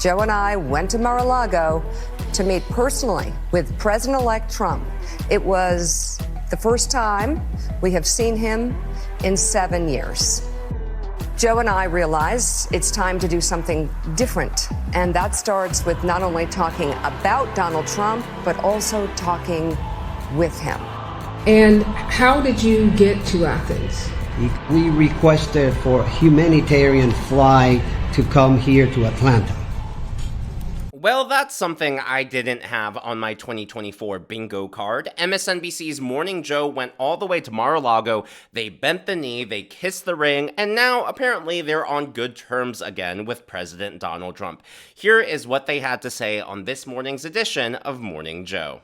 Joe and I went to Mar-a-Lago to meet personally with President-elect Trump. It was the first time we have seen him in 7 years. Joe and I realized it's time to do something different. And that starts with not only talking about Donald Trump, but also talking with him. And how did you get to Athens? We requested for humanitarian flight to come here to Atlanta. Well, that's something I didn't have on my 2024 bingo card. MSNBC's Morning Joe went all the way to Mar-a-Lago, they bent the knee, they kissed the ring, and now apparently they're on good terms again with President Donald Trump. Here is what they had to say on this morning's edition of Morning Joe.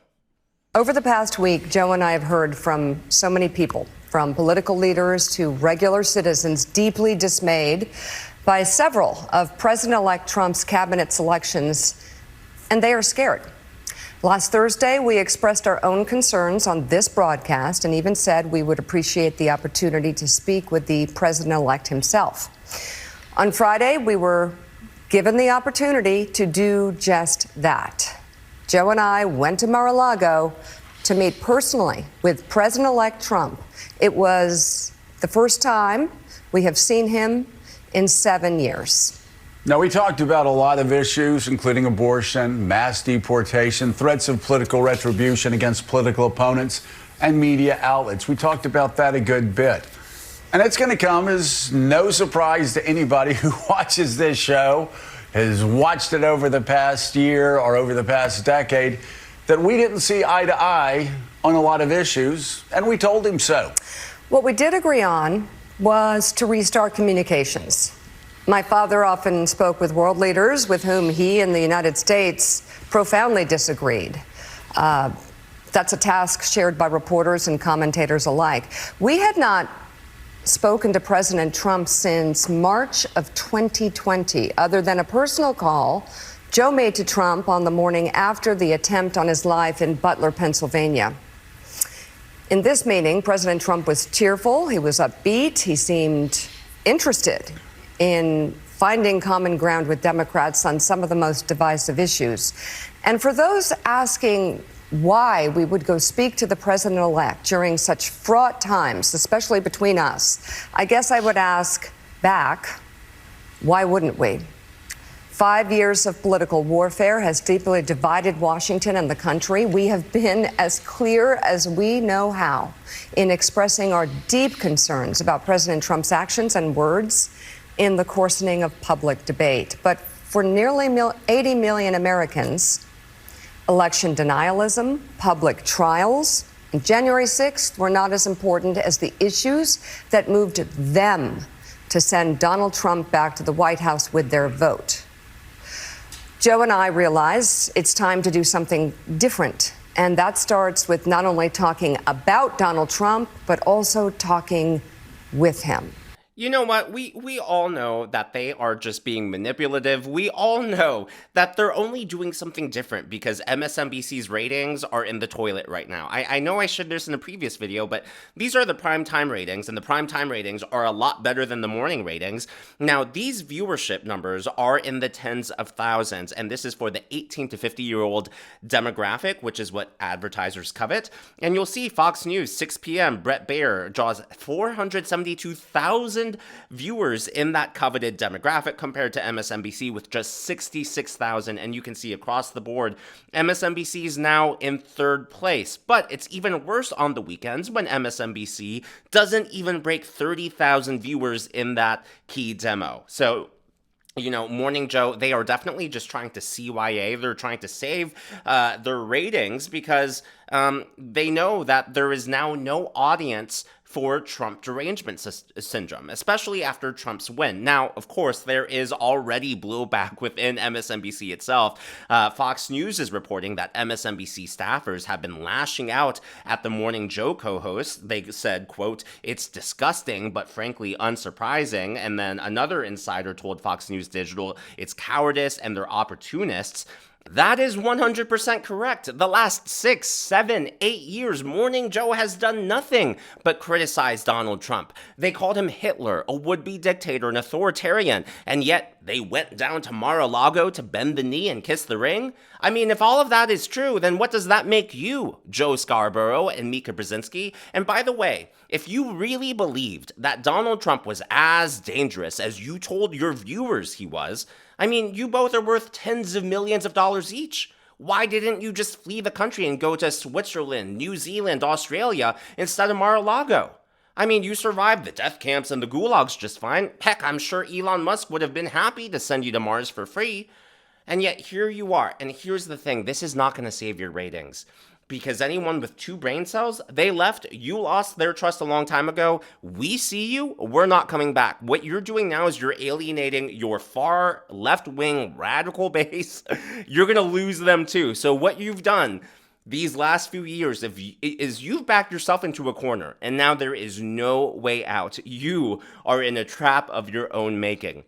Over the past week, Joe and I have heard from so many people, from political leaders to regular citizens, deeply dismayed by several of President-elect Trump's cabinet selections, and they are scared. Last Thursday, we expressed our own concerns on this broadcast and even said we would appreciate the opportunity to speak with the president-elect himself. On Friday, we were given the opportunity to do just that. Joe and I went to Mar-a-Lago to meet personally with President-elect Trump. It was the first time we have seen him in 7 years. Now, we talked about a lot of issues, including abortion, mass deportation, threats of political retribution against political opponents and media outlets. We talked about that a good bit. And it's going to come as no surprise to anybody who watches this show, has watched it over the past year or over the past decade, that we didn't see eye to eye on a lot of issues, and we told him so. What we did agree on was to restart communications. My father often spoke with world leaders with whom he and the United States profoundly disagreed. That's a task shared by reporters and commentators alike. We had not spoken to President Trump since March of 2020, other than a personal call Joe made to Trump on the morning after the attempt on his life in Butler, Pennsylvania. In this meeting, President Trump was cheerful, he was upbeat, he seemed interested in finding common ground with Democrats on some of the most divisive issues. And for those asking why we would go speak to the president-elect during such fraught times, especially between us, I guess I would ask back, why wouldn't we? 5 years of political warfare has deeply divided Washington and the country. We have been as clear as we know how in expressing our deep concerns about President Trump's actions and words in the coarsening of public debate. But for nearly 80 million Americans, election denialism, public trials, and January 6th were not as important as the issues that moved them to send Donald Trump back to the White House with their vote. Joe and I realize it's time to do something different. And that starts with not only talking about Donald Trump, but also talking with him. You know what? We all know that they are just being manipulative. We all know that they're only doing something different because MSNBC's ratings are in the toilet right now. I know I shared this in a previous video, but these are the primetime ratings, and the primetime ratings are a lot better than the morning ratings. Now, these viewership numbers are in the tens of thousands, and this is for the 18 to 50-year-old demographic, which is what advertisers covet. And you'll see Fox News, 6 p.m., Bret Baier draws 472,000 viewers in that coveted demographic compared to MSNBC with just 66,000. And you can see across the board, MSNBC is now in third place. But it's even worse on the weekends when MSNBC doesn't even break 30,000 viewers in that key demo. So, you know, Morning Joe, they are definitely just trying to CYA. They're trying to save their ratings because they know that there is now no audience for Trump derangement syndrome, especially after Trump's win. Now, of course, there is already blowback within MSNBC itself. Fox News is reporting that MSNBC staffers have been lashing out at the Morning Joe co-host. They said, quote, "It's disgusting, but frankly unsurprising." And then another insider told Fox News Digital, "It's cowardice and they're opportunists." That is 100% correct. The last 6, 7, 8 years, Morning Joe has done nothing but criticize Donald Trump. They called him Hitler, a would-be dictator, an authoritarian, and yet they went down to Mar-a-Lago to bend the knee and kiss the ring? I mean, if all of that is true, then what does that make you, Joe Scarborough and Mika Brzezinski? And by the way, if you really believed that Donald Trump was as dangerous as you told your viewers he was, I mean, you both are worth tens of millions of dollars each. Why didn't you just flee the country and go to Switzerland, New Zealand, Australia instead of Mar-a-Lago? I mean, you survived the death camps and the gulags just fine. Heck, I'm sure Elon Musk would have been happy to send you to Mars for free. And yet here you are. And here's the thing, this is not going to save your ratings. Because anyone with 2 brain cells, they left, you lost their trust a long time ago. We see you, we're not coming back. What you're doing now is you're alienating your far left-wing radical base. You're going to lose them too. So what you've done these last few years is you've backed yourself into a corner, and now there is no way out. You are in a trap of your own making.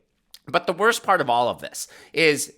But the worst part of all of this is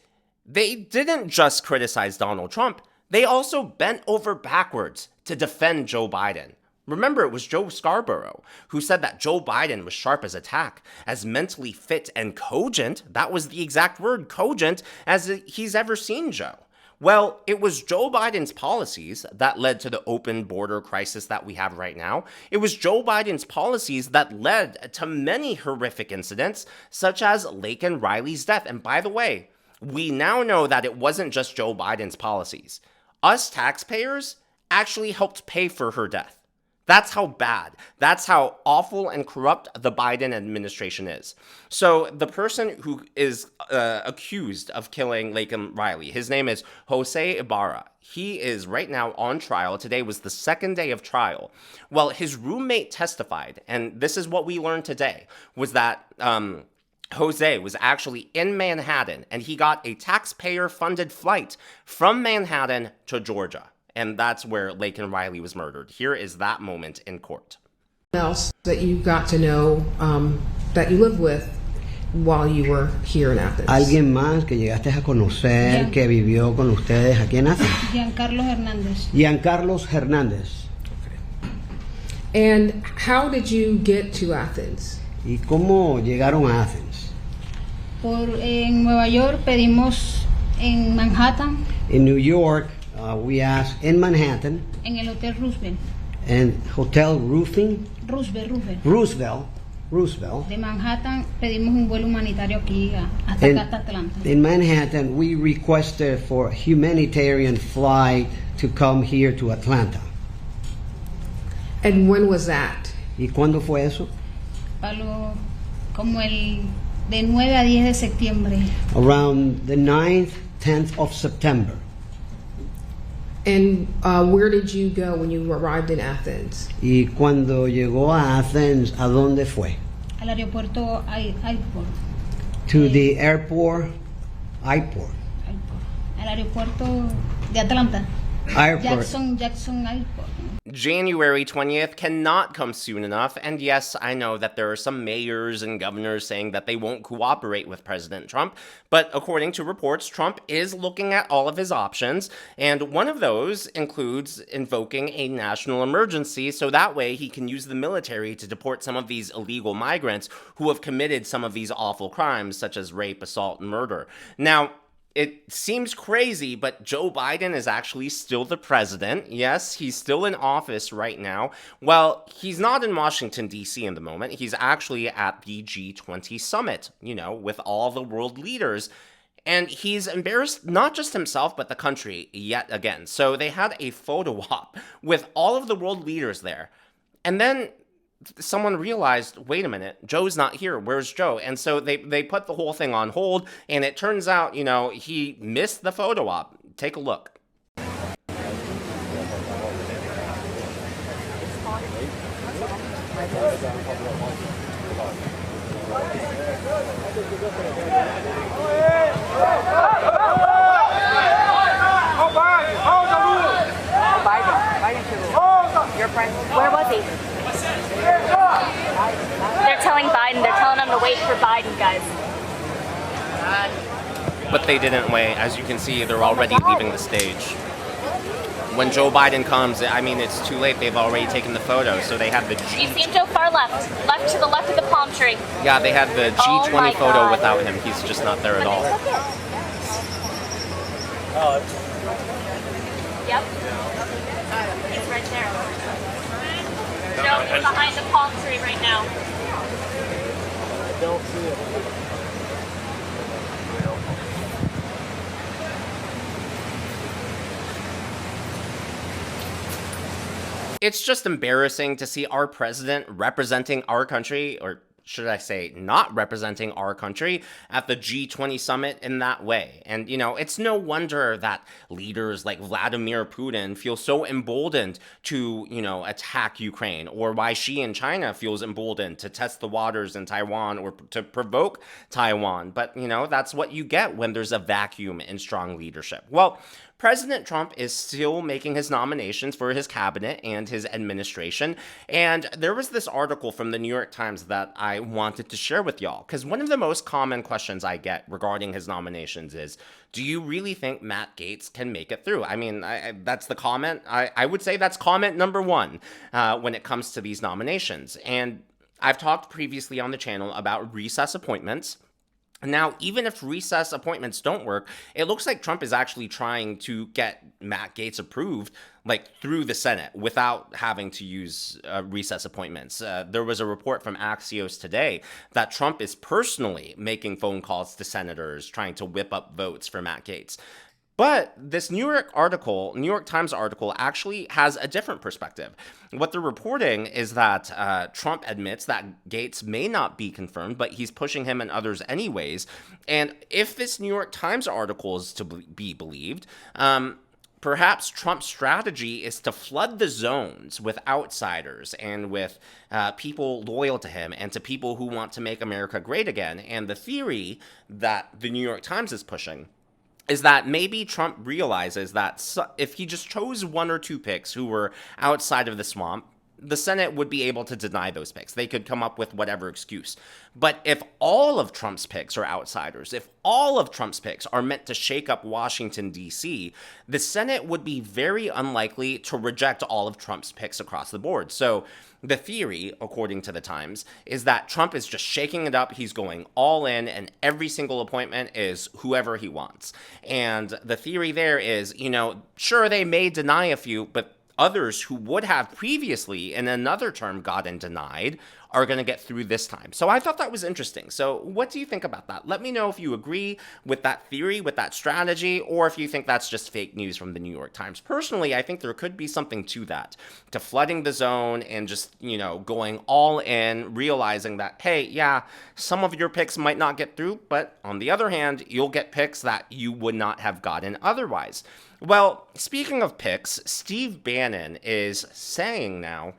they didn't just criticize Donald Trump. They also bent over backwards to defend Joe Biden. Remember, it was Joe Scarborough who said that Joe Biden was sharp as a tack, as mentally fit and cogent, that was the exact word, cogent, as he's ever seen Joe. Well, it was Joe Biden's policies that led to the open border crisis that we have right now. It was Joe Biden's policies that led to many horrific incidents, such as Laken Riley's death. And by the way, we now know that it wasn't just Joe Biden's policies. Us taxpayers actually helped pay for her death. That's how bad, that's how awful and corrupt the Biden administration is. So the person who is accused of killing Laken Riley, his name is Jose Ibarra. He is right now on trial. Today was the second day of trial. Well, his roommate testified, and this is what we learned today, was that Jose was actually in Manhattan, and he got a taxpayer-funded flight from Manhattan to Georgia. And that's where Laken Riley was murdered. Here is that moment in court. Else that you got to know that you lived with while you were here in Athens? ¿Alguien más que llegaste a conocer que vivió con ustedes aquí en Athens? Giancarlo Hernández. Giancarlos Hernández. And how did you get to Athens? ¿Y cómo llegaron a Athens? En Nueva York pedimos en Manhattan. In New York, we asked in Manhattan. En el Hotel Roosevelt. And Hotel Roosevelt. De Manhattan pedimos un vuelo humanitario aquí hasta Atlanta. In Manhattan, we requested for a humanitarian flight to come here to Atlanta. And when was that? ¿Y cuándo fue eso? Como de 9 a 10 de septiembre. Around the 9th, 10th of September. And where did you go when you arrived in Athens? Y cuando llegó a Athens, ¿a dónde fue? Al aeropuerto Airport. To the airport. Al aeropuerto de Atlanta. Airport. Jackson Airport. January 20th cannot come soon enough, and yes, I know that there are some mayors and governors saying that they won't cooperate with President Trump, but according to reports, Trump is looking at all of his options, and one of those includes invoking a national emergency so that way he can use the military to deport some of these illegal migrants who have committed some of these awful crimes, such as rape, assault, and murder. Now, it seems crazy, but Joe Biden is actually still the president. Yes, he's still in office right now. Well, he's not in Washington, D.C. in the moment. He's actually at the G20 summit, with all the world leaders. And he's embarrassed not just himself, but the country yet again. So they had a photo op with all of the world leaders there. And then someone realized, wait a minute, Joe's not here. Where's Joe? And so they put the whole thing on hold, and it turns out, he missed the photo op. Take a look. Your friend, where was he? They're telling him to wait for Biden, guys. But they didn't wait. As you can see, they're already leaving the stage. When Joe Biden comes, I mean, it's too late. They've already taken the photo. So they had the You've seen Joe far left. Left to the left of the palm tree. Yeah, they had the Oh G20 my photo God. without him. He's just not there at all. Yep. He's right there. Joe is behind the palm tree right now. It's just embarrassing to see our president representing our country, or should I say, not representing our country at the G20 summit in that way. And, you know, it's no wonder that leaders like Vladimir Putin feel so emboldened to, you know, attack Ukraine, or why Xi in China feels emboldened to test the waters in Taiwan or to provoke Taiwan. But, you know, that's what you get when there's a vacuum in strong leadership. Well, President Trump is still making his nominations for his cabinet and his administration. And there was this article from the New York Times that I wanted to share with y'all, because one of the most common questions I get regarding his nominations is, do you really think Matt Gaetz can make it through? I mean, that's the comment. I would say that's comment number one when it comes to these nominations. And I've talked previously on the channel about recess appointments. Now, even if recess appointments don't work, it looks like Trump is actually trying to get Matt Gaetz approved, like through the Senate, without having to use recess appointments. There was a report from Axios today that Trump is personally making phone calls to senators trying to whip up votes for Matt Gaetz. But this New York Times article actually has a different perspective. What they're reporting is that Trump admits that Gaetz may not be confirmed, but he's pushing him and others anyways. And if this New York Times article is to be believed, perhaps Trump's strategy is to flood the zones with outsiders and with people loyal to him and to people who want to make America great again. And the theory that the New York Times is pushing is that maybe Trump realizes that if he just chose one or two picks who were outside of the swamp, the Senate would be able to deny those picks. They could come up with whatever excuse. But if all of Trump's picks are outsiders, if all of Trump's picks are meant to shake up Washington, D.C., the Senate would be very unlikely to reject all of Trump's picks across the board. So the theory, according to the Times, is that Trump is just shaking it up. He's going all in, and every single appointment is whoever he wants. And the theory there is, you know, sure, they may deny a few, but others who would have previously in another term gotten denied are going to get through this time. So I thought that was interesting. So what do you think about that? Let me know if you agree with that theory, with that strategy, or if you think that's just fake news from the New York Times. Personally, I think there could be something to that, to flooding the zone and just, you know, going all in, realizing that, hey, yeah, some of your picks might not get through, but on the other hand, you'll get picks that you would not have gotten otherwise. Well, speaking of picks, Steve Bannon is saying now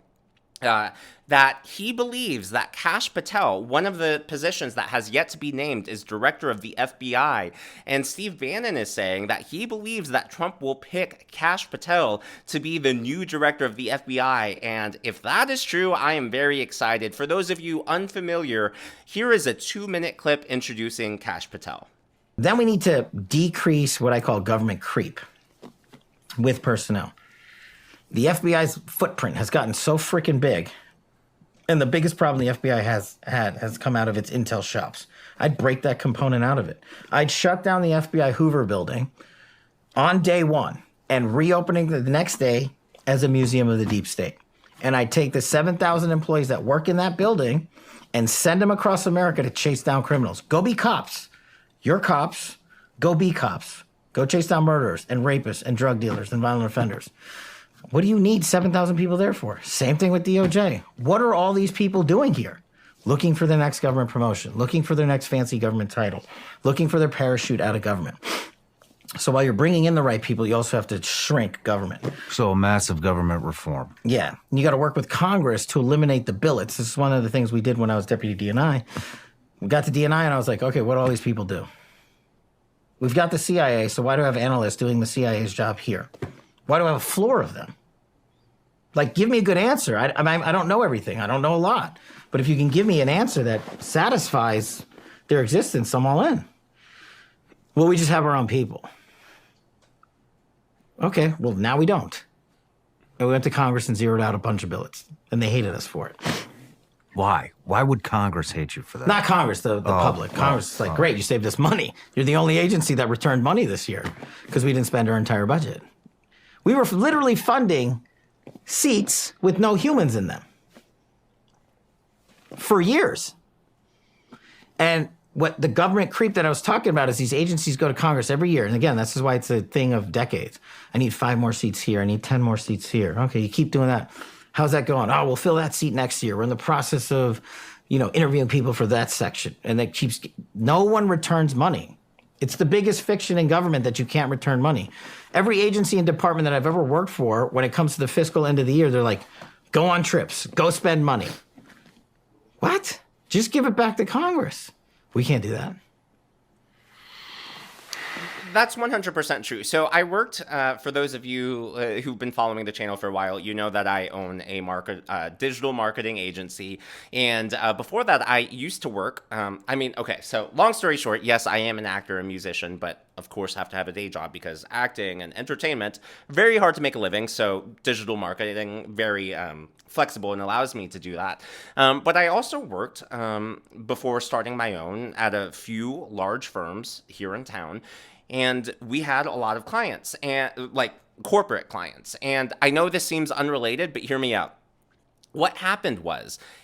that he believes that Kash Patel, one of the positions that has yet to be named, is director of the FBI. And Steve Bannon is saying that he believes that Trump will pick Kash Patel to be the new director of the FBI. And if that is true, I am very excited. For those of you unfamiliar, here is a 2-minute clip introducing Kash Patel. Then we need to decrease what I call government creep with personnel. The FBI's footprint has gotten so freaking big, and the biggest problem the FBI has come out of its intel shops. I'd break that component out of it. I'd shut down the FBI Hoover building on day one and reopening the next day as a museum of the deep state. And I'd take the 7,000 employees that work in that building and send them across America to chase down criminals. Go be cops. You're cops. Go be cops. Go chase down murderers and rapists and drug dealers and violent offenders. What do you need 7,000 people there for? Same thing with DOJ. What are all these people doing here? Looking for their next government promotion, looking for their next fancy government title, looking for their parachute out of government. So while you're bringing in the right people, you also have to shrink government. So massive government reform. Yeah. And you got to work with Congress to eliminate the billets. This is one of the things we did when I was deputy DNI. We got to DNI and I was like, okay, what do all these people do? We've got the CIA, so why do I have analysts doing the CIA's job here? Why do I have a floor of them? Like, give me a good answer. I don't know everything. I don't know a lot. But if you can give me an answer that satisfies their existence, I'm all in. Well, we just have our own people. Okay, well, now we don't. And we went to Congress and zeroed out a bunch of billets, and they hated us for it. Why? Why would Congress hate you for that? Not Congress, the public. Congress is like, great, you saved us money. You're the only agency that returned money this year because we didn't spend our entire budget. We were literally funding seats with no humans in them for years. And what the government creep that I was talking about is these agencies go to Congress every year. And again, this is why it's a thing of decades. I need 5 more seats here. I need 10 more seats here. Okay, you keep doing that. How's that going? Oh, we'll fill that seat next year. We're in the process of, interviewing people for that section. And that keeps, no one returns money. It's the biggest fiction in government that you can't return money. Every agency and department that I've ever worked for, when it comes to the fiscal end of the year, they're like, go on trips, go spend money. What? Just give it back to Congress. We can't do that. That's 100% true. So I worked, for those of you who've been following the channel for a while, you know that I own a digital marketing agency. And before that, I used to work, so long story short, yes, I am an actor and musician, but of course have to have a day job because acting and entertainment, very hard to make a living. So digital marketing, very flexible and allows me to do that. But I also worked before starting my own at a few large firms here in town. And we had a lot of clients, and like corporate clients. And I know this seems unrelated, but hear me out. What happened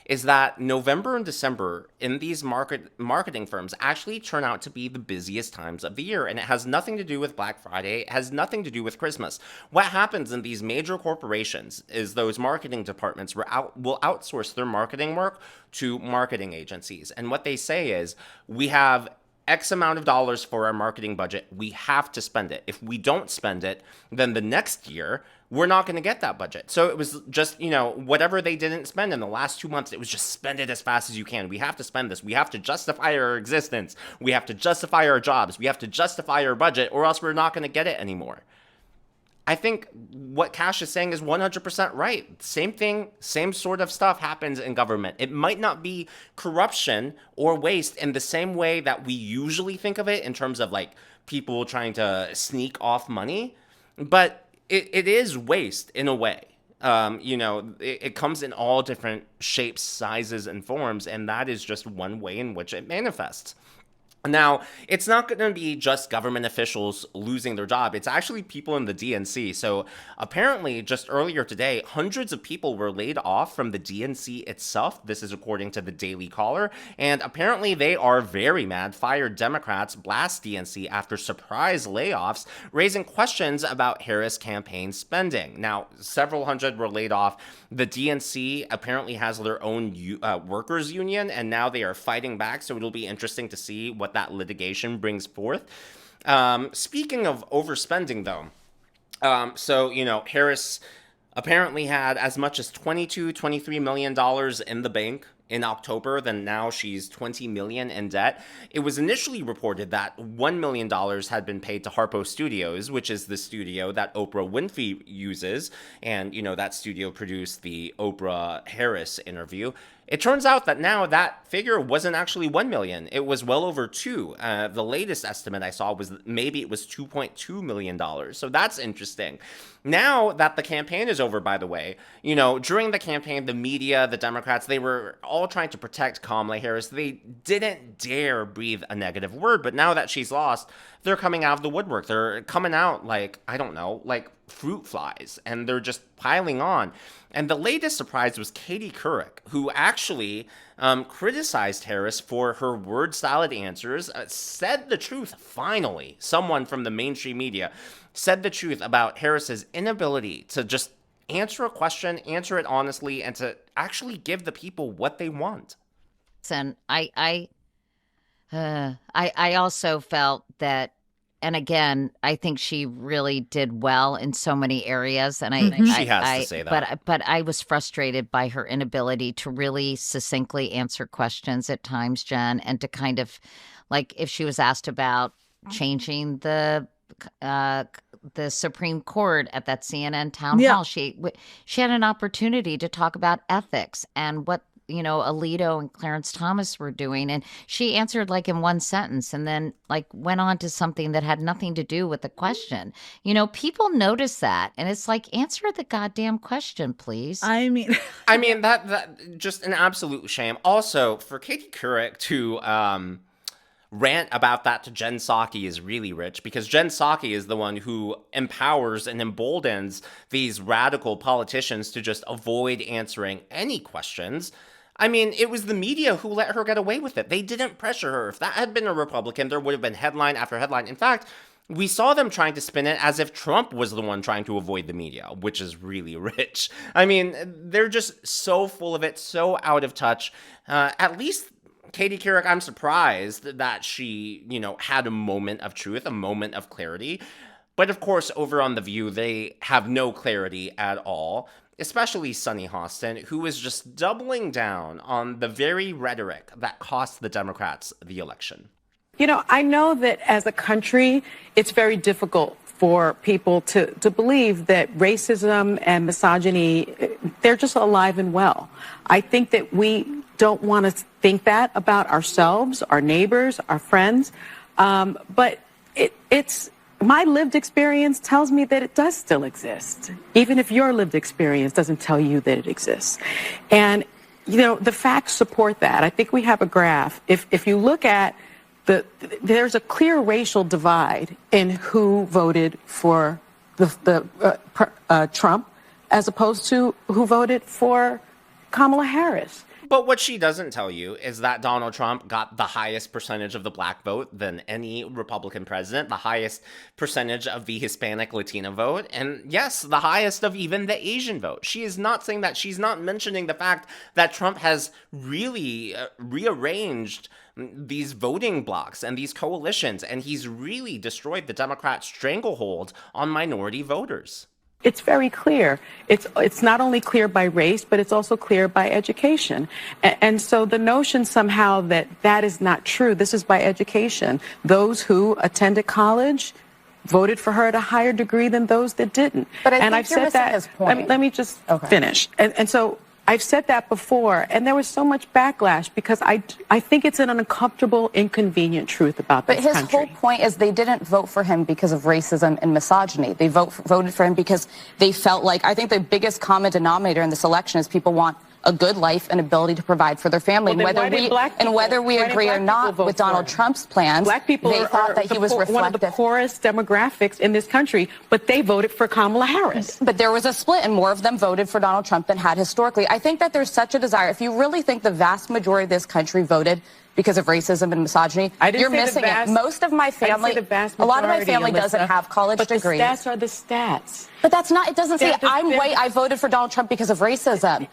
is that November and December in these marketing firms actually turn out to be the busiest times of the year. And it has nothing to do with Black Friday. It has nothing to do with Christmas. What happens in these major corporations is those marketing departments will outsource their marketing work to marketing agencies. And what they say is, we have X amount of dollars for our marketing budget. We have to spend it. If we don't spend it, then the next year, we're not going to get that budget. So it was just, whatever they didn't spend in the last 2 months, it was just spend it as fast as you can. We have to spend this. We have to justify our existence. We have to justify our jobs. We have to justify our budget, or else we're not going to get it anymore. I think what Cash is saying is 100% right. Same thing, same sort of stuff happens in government. It might not be corruption or waste in the same way that we usually think of it in terms of like people trying to sneak off money, but it is waste in a way. It comes in all different shapes, sizes, and forms, and that is just one way in which it manifests. Now, it's not going to be just government officials losing their job. It's actually people in the DNC. So apparently, just earlier today, hundreds of people were laid off from the DNC itself. This is according to the Daily Caller. And apparently, they are very mad. Fired Democrats blast DNC after surprise layoffs, raising questions about Harris campaign spending. Now, several hundred were laid off. The DNC apparently has their own workers union, and now they are fighting back. So it'll be interesting to see what that litigation brings forth. Speaking of overspending, though, Harris apparently had as much as $23 million in the bank in October. Then now she's $20 million in debt. It was initially reported that $1 million had been paid to Harpo Studios, which is the studio that Oprah Winfrey uses, and that studio produced the Oprah Harris interview. It turns out that now that figure wasn't actually 1 million. It was well over 2. The latest estimate I saw was maybe it was $2.2 million. So that's interesting. Now that the campaign is over, by the way, during the campaign, the media, the Democrats, they were all trying to protect Kamala Harris. They didn't dare breathe a negative word. But now that she's lost, they're coming out of the woodwork. They're coming out like fruit flies, and they're just piling on. And the latest surprise was Katie Couric, who actually criticized Harris for her word salad answers, said the truth, finally. Someone from the mainstream media said the truth about Harris's inability to just answer a question, answer it honestly, and to actually give the people what they want. And I also felt that, and again, I think she really did well in so many areas, and she has to say that. But I was frustrated by her inability to really succinctly answer questions at times, Jen, and to kind of, like, if she was asked about changing the Supreme Court at that CNN town hall, she had an opportunity to talk about ethics and what Alito and Clarence Thomas were doing. And she answered like in one sentence and then like went on to something that had nothing to do with the question. People notice that. And it's like, answer the goddamn question, please. I mean, that just an absolute shame. Also, for Katie Couric to rant about that to Jen Psaki is really rich, because Jen Psaki is the one who empowers and emboldens these radical politicians to just avoid answering any questions. I mean, it was the media who let her get away with it. They didn't pressure her. If that had been a Republican, there would have been headline after headline. In fact, we saw them trying to spin it as if Trump was the one trying to avoid the media, which is really rich. I mean, they're just so full of it, so out of touch. At least Katie Couric, I'm surprised that she, had a moment of truth, a moment of clarity. But of course, over on The View, they have no clarity at all, especially Sunny Hostin, who is just doubling down on the very rhetoric that cost the Democrats the election. I know that as a country, it's very difficult for people to believe that racism and misogyny, they're just alive and well. I think that we don't want to think that about ourselves, our neighbors, our friends. But it's my lived experience tells me that it does still exist, even if your lived experience doesn't tell you that it exists. And, the facts support that. I think we have a graph. If you look at there's a clear racial divide in who voted for Trump as opposed to who voted for Kamala Harris. But what she doesn't tell you is that Donald Trump got the highest percentage of the black vote than any Republican president, the highest percentage of the Hispanic Latina vote, and yes, the highest of even the Asian vote. She is not saying that. She's not mentioning the fact that Trump has really rearranged these voting blocks and these coalitions, and he's really destroyed the Democrat stranglehold on minority voters. It's very clear. It's not only clear by race, but it's also clear by education. And so the notion somehow that is not true. This is by education. Those who attended college voted for her at a higher degree than those that didn't. But I think I've you're said missing that. his point. Let me just finish. And so I've said that before, and there was so much backlash because I think it's an uncomfortable, inconvenient truth about this country. But his whole point is they didn't vote for him because of racism and misogyny. They voted for him because they felt like, I think the biggest common denominator in this election is people want a good life and ability to provide for their family. Well, and whether we agree or not with Donald Trump's plans, black people they thought that he was reflective. One of the poorest demographics in this country, but they voted for Kamala Harris. But there was a split, and more of them voted for Donald Trump than had historically. I think that there's such a desire. If you really think the vast majority of this country voted because of racism and misogyny, you're missing it. Most of my family, a lot of my family doesn't have college degrees. But the stats are the stats. But that's not, it doesn't say I voted for Donald Trump because of racism.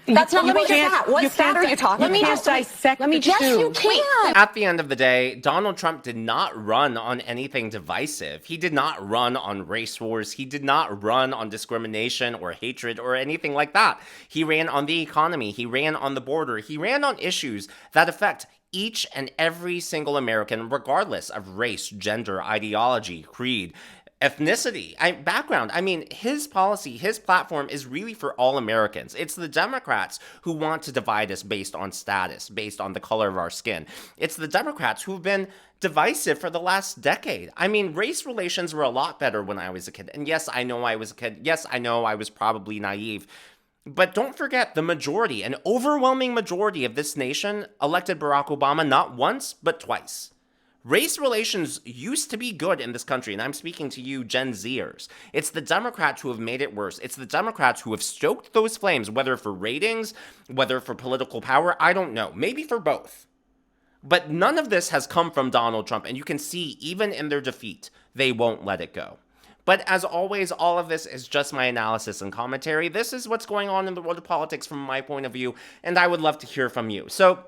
That's not what stat. What stat are you talking about? Let me just dissect the two. Yes, you can. At the end of the day, Donald Trump did not run on anything divisive. He did not run on race wars. He did not run on discrimination or hatred or anything like that. He ran on the economy. He ran on the border. He ran on issues that affect each and every single American, regardless of race, gender, ideology, creed, ethnicity, background. I mean, his policy, his platform is really for all Americans. It's the Democrats who want to divide us based on status, based on the color of our skin. It's the Democrats who've been divisive for the last decade. I mean, race relations were a lot better when I was a kid. And yes, I know I was a kid. Yes, I know I was probably naive. But don't forget, the majority, an overwhelming majority of this nation elected Barack Obama not once, but twice. Race relations used to be good in this country, and I'm speaking to you Gen Zers. It's the Democrats who have made it worse. It's the Democrats who have stoked those flames, whether for ratings, whether for political power, I don't know. Maybe for both. But none of this has come from Donald Trump, and you can see, even in their defeat, they won't let it go. But as always, all of this is just my analysis and commentary. This is what's going on in the world of politics from my point of view, and I would love to hear from you. So,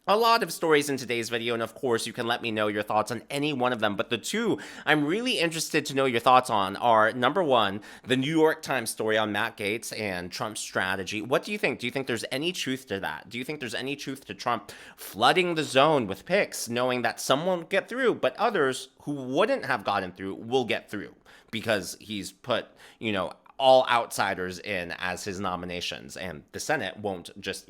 a lot of stories in today's video, and of course, you can let me know your thoughts on any one of them. But the two I'm really interested to know your thoughts on are, number one, the New York Times story on Matt Gaetz and Trump's strategy. What do you think? Do you think there's any truth to that? Do you think there's any truth to Trump flooding the zone with picks, knowing that some won't get through, but others who wouldn't have gotten through will get through because he's put, all outsiders in as his nominations, and the Senate won't just,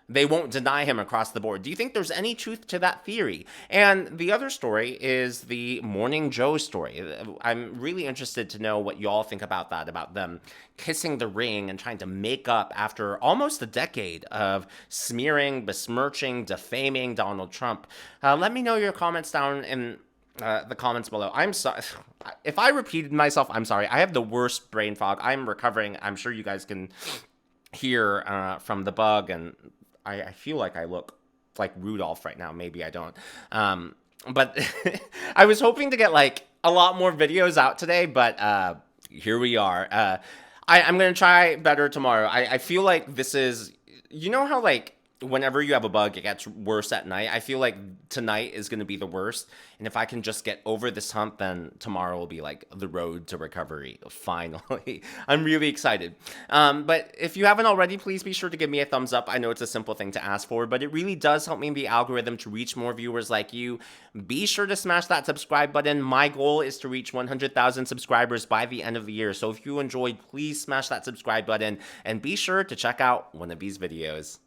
they won't deny him across the board. Do you think there's any truth to that theory? And the other story is the Morning Joe story. I'm really interested to know what y'all think about that, about them kissing the ring and trying to make up after almost a decade of smearing, besmirching, defaming Donald Trump. Let me know your comments down in the comments below. I'm sorry. If I repeated myself, I'm sorry. I have the worst brain fog. I'm recovering. I'm sure you guys can hear from the bug, and I feel like I look like Rudolph right now. Maybe I don't. But I was hoping to get like a lot more videos out today, but here we are. I'm going to try better tomorrow. I feel like this is, how like whenever you have a bug, it gets worse at night. I feel like tonight is going to be the worst. And if I can just get over this hump, then tomorrow will be like the road to recovery. Finally. I'm really excited. But if you haven't already, please be sure to give me a thumbs up. I know it's a simple thing to ask for, but it really does help me in the algorithm to reach more viewers like you. Be sure to smash that subscribe button. My goal is to reach 100,000 subscribers by the end of the year. So if you enjoyed, please smash that subscribe button and be sure to check out one of these videos.